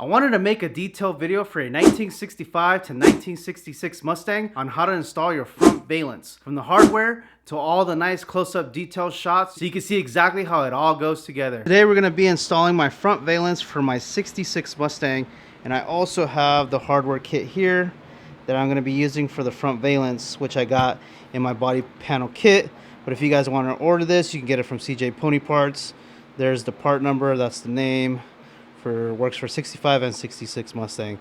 I wanted to make a detailed video for a 1965 to 1966 Mustang on how to install your front valance, from the hardware to all the nice close-up detailed shots, so you can see exactly how it all goes together. Today we're going to be installing my front valance for my 66 Mustang, and I also have the hardware kit here that I'm going to be using for the front valance, which I got in my body panel kit. But if you guys want to order this, you can get it from CJ Pony Parts. There's the part number, that's the name. Works for 65 and 66 Mustang,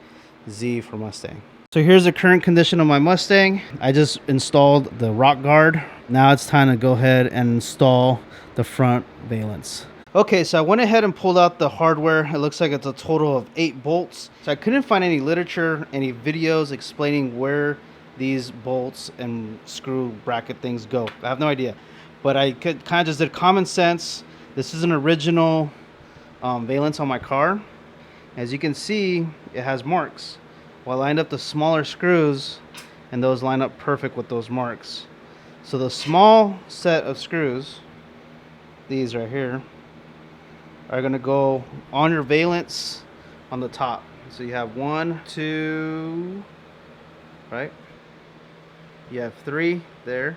Z for Mustang. So here's the current condition of my Mustang. I just installed the rock guard. Now it's time to go ahead and install the front valance. Okay, so I went ahead and pulled out the hardware. It looks like it's a total of 8 bolts. So I couldn't find any literature, any videos explaining where these bolts and screw bracket things go. I have no idea. But I kind of just did common sense. This is an original valance on my car. As you can see, it has marks. Well, I lined up the smaller screws and those line up perfect with those marks. So the small set of screws, these right here, are going to go on your valance on the top. So you have 1, 2, right? You have 3 there,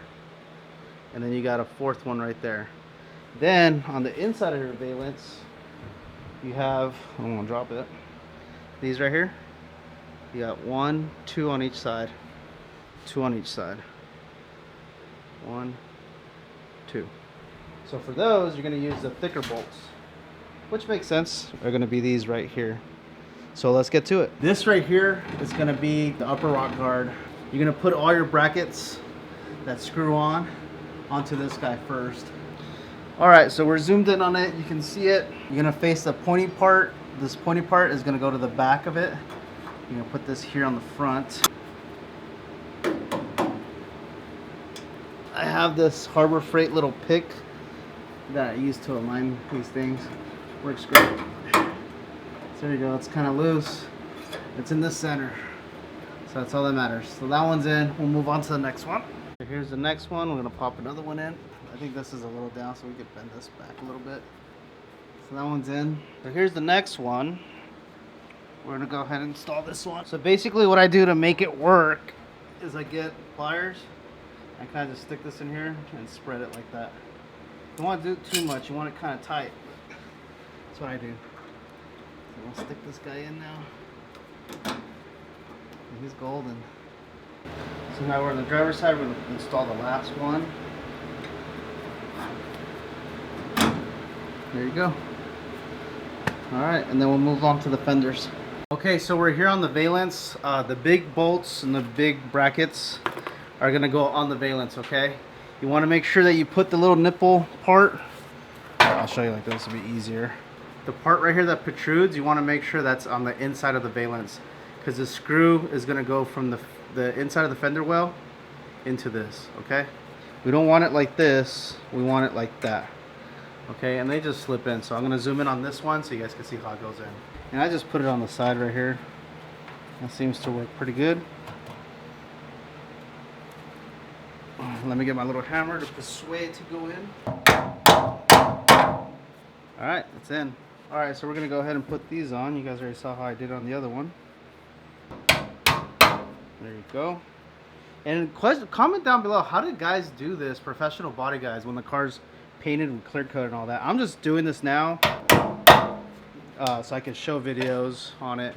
and then you got a 4th one right there. Then on the inside of your valance, you have, I'm gonna drop it, these right here. You got 1, 2 on each side, 2 on each side, 1, 2. So for those, you're gonna use the thicker bolts, which makes sense. Are gonna be these right here. So let's get to it. This right here is gonna be the upper rock guard. You're gonna put all your brackets that screw on onto this guy first. All right, so we're zoomed in on it. You can see it. You're gonna face the pointy part. This pointy part is gonna go to the back of it. You're gonna put this here on the front. I have this Harbor Freight little pick that I use to align these things. Works great. So there you go, it's kind of loose. It's in the center. So that's all that matters. So that one's in. We'll move on to the next one. So here's the next one. We're gonna pop another one in. I think this is a little down, so we could bend this back a little bit. So that one's in. So here's the next one. We're gonna go ahead and install this one. So basically what I do to make it work is I get pliers. I kind of just stick this in here and spread it like that. You don't want to do it too much. You want it kind of tight. That's what I do. So we'll stick this guy in now. And he's golden. So now we're on the driver's side. We're going to install the last one. There you go. Alright, and then we'll move on to the fenders. Okay, so we're here on the valance. The big bolts and the big brackets are going to go on the valance, okay? You want to make sure that you put the little nipple part. I'll show you like this, it'll be easier. The part right here that protrudes, you want to make sure that's on the inside of the valance, because the screw is going to go from the inside of the fender well into this, okay? We don't want it like this, we want it like that. Okay, and they just slip in. So I'm going to zoom in on this one so you guys can see how it goes in. And I just put it on the side right here. That seems to work pretty good. Let me get my little hammer to persuade to go in. Alright, it's in. Alright, so we're going to go ahead and put these on. You guys already saw how I did on the other one. There you go. And comment down below, how did guys do this, professional body guys, when the car's painted with clear coat and all that? I'm just doing this now so I can show videos on it.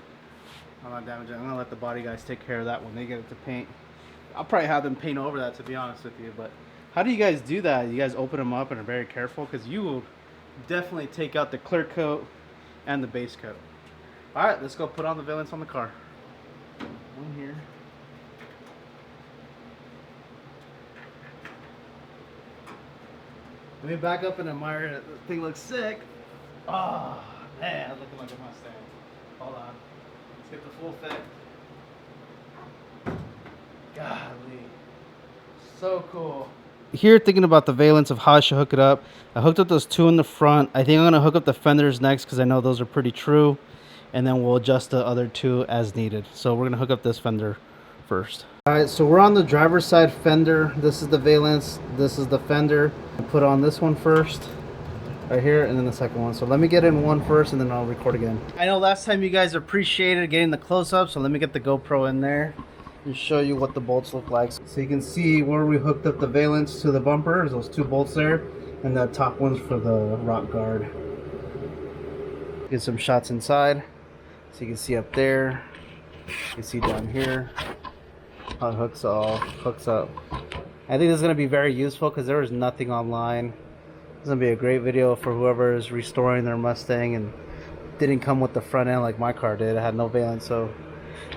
I'm not damaging. I'm gonna let the body guys take care of that when they get it to paint. I'll probably have them paint over that, to be honest with you. But how do you guys do that? You guys open them up and are very careful, because you will definitely take out the clear coat and the base coat. All right, let's go put on the valance on the car. One here. Let me back up and admire it. The thing looks sick. Oh, man, looking like a Mustang. Hold on. Let's get the full effect. Golly. So cool. Here, thinking about the valance of how I should hook it up. I hooked up those 2 in the front. I think I'm going to hook up the fenders next, because I know those are pretty true. And then we'll adjust the other 2 as needed. So we're going to hook up this fender first. Alright, so we're on the driver's side fender. This is the valance. This is the fender. Put on this one first. right here, and then the second one. So let me get in one first, and then I'll record again. I know last time you guys appreciated getting the close-up, so let me get the GoPro in there and show you what the bolts look like. So you can see where we hooked up the valance to the bumper. There's those two bolts there, and the top one's for the rock guard. Get some shots inside, so you can see up there. You can see down here how it hooks up. I think this is going to be very useful because there was nothing online. It's going to be a great video for whoever is restoring their Mustang and didn't come with the front end like my car did. It had no valance, so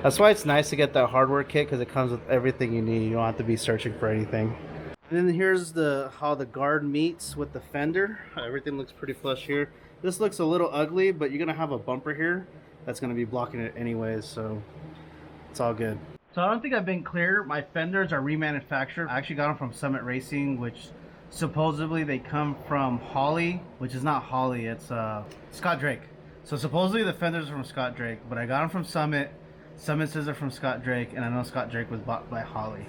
that's why it's nice to get that hardware kit, because it comes with everything you need. You don't have to be searching for anything. And then here's how the guard meets with the fender. Everything looks pretty flush here. This looks a little ugly, but you're going to have a bumper here that's going to be blocking it anyways, so it's all good. So I don't think I've been clear. My fenders are remanufactured. I actually got them from Summit Racing, which supposedly they come from Holley, which is not Holley, it's Scott Drake. So supposedly the fenders are from Scott Drake, but I got them from Summit. Summit says they're from Scott Drake, and I know Scott Drake was bought by Holley.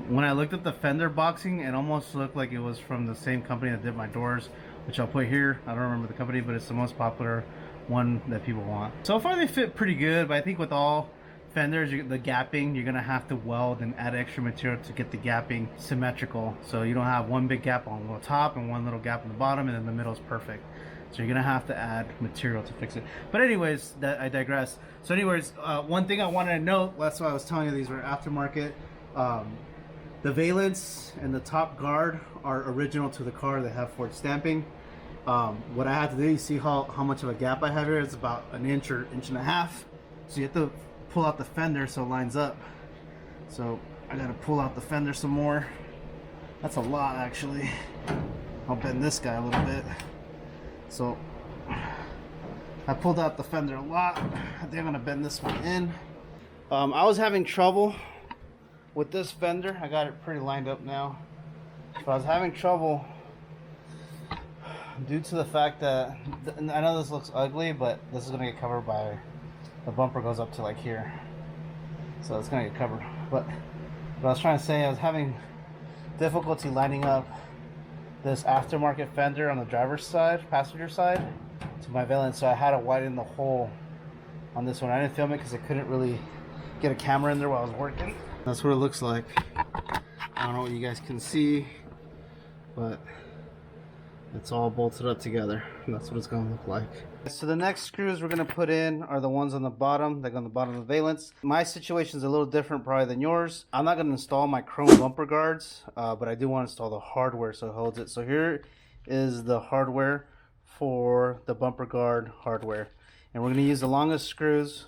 When I looked at the fender boxing, it almost looked like it was from the same company that did my doors, which I'll put here. I don't remember the company, but it's the most popular one that people want. So far they fit pretty good, but I think with all fenders, the gapping, you're gonna have to weld and add extra material to get the gapping symmetrical, so you don't have one big gap on the top and one little gap on the bottom, and then the middle is perfect. So you're gonna have to add material to fix it. But anyways, I digress. So anyways, one thing I wanted to note, that's why I was telling you these were aftermarket. The valance and the top guard are original to the car. They have Ford stamping. What I had to do, you see how much of a gap I have here? It's about an inch or inch and a half. So you have to pull out the fender so it lines up. So I gotta pull out the fender some more. That's a lot, actually. I'll bend this guy a little bit. So I pulled out the fender a lot. I think I'm gonna bend this one in. I was having trouble with this fender. I got it pretty lined up now. But I was having trouble due to the fact that I know this looks ugly, but this is gonna get covered by the bumper goes up to like here, so it's gonna get covered. But what I was trying to say, I was having difficulty lining up this aftermarket fender on the driver's side, passenger side, to my valance, so I had to widen the hole on this one. I didn't film it because I couldn't really get a camera in there while I was working. That's what it looks like. I don't know what you guys can see, but it's all bolted up together, and that's what it's going to look like. So the next screws we're going to put in are the ones on the bottom. They're on the bottom of the valance. My situation is a little different probably than yours. I'm not going to install my chrome bumper guards, but I do want to install the hardware so it holds it. So here is the hardware for the bumper guard hardware, and we're going to use the longest screws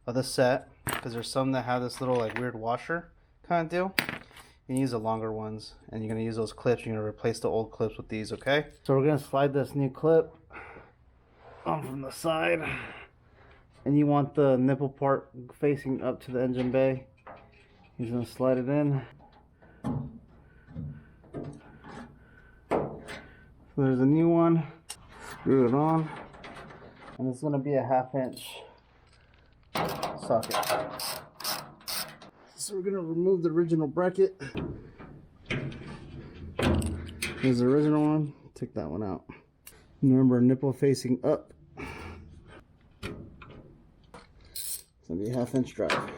of the set, because there's some that have this little like weird washer kind of deal. You can use the longer ones, and you're going to use those clips. You're going to replace the old clips with these, okay? So we're going to slide this new clip on from the side, and you want the nipple part facing up to the engine bay. He's going to slide it in. So there's a new one. Screw it on, and it's going to be a 1/2 inch socket. So we're going to remove the original bracket. Here's the original one. Take that one out. Remember, nipple facing up. It's going to be a 1/2 inch drive.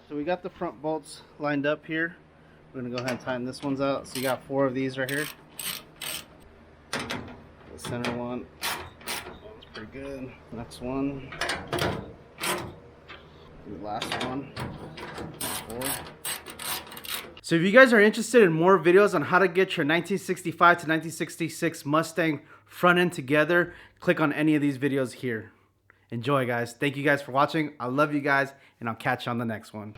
So we got the front bolts lined up here. We're going to go ahead and tighten this one's out. So you got 4 of these right here. The center one. That's pretty good. Next one. The last one. 4. So if you guys are interested in more videos on how to get your 1965 to 1966 Mustang front end together, click on any of these videos here. Enjoy, guys. Thank you guys for watching. I love you guys, and I'll catch you on the next one.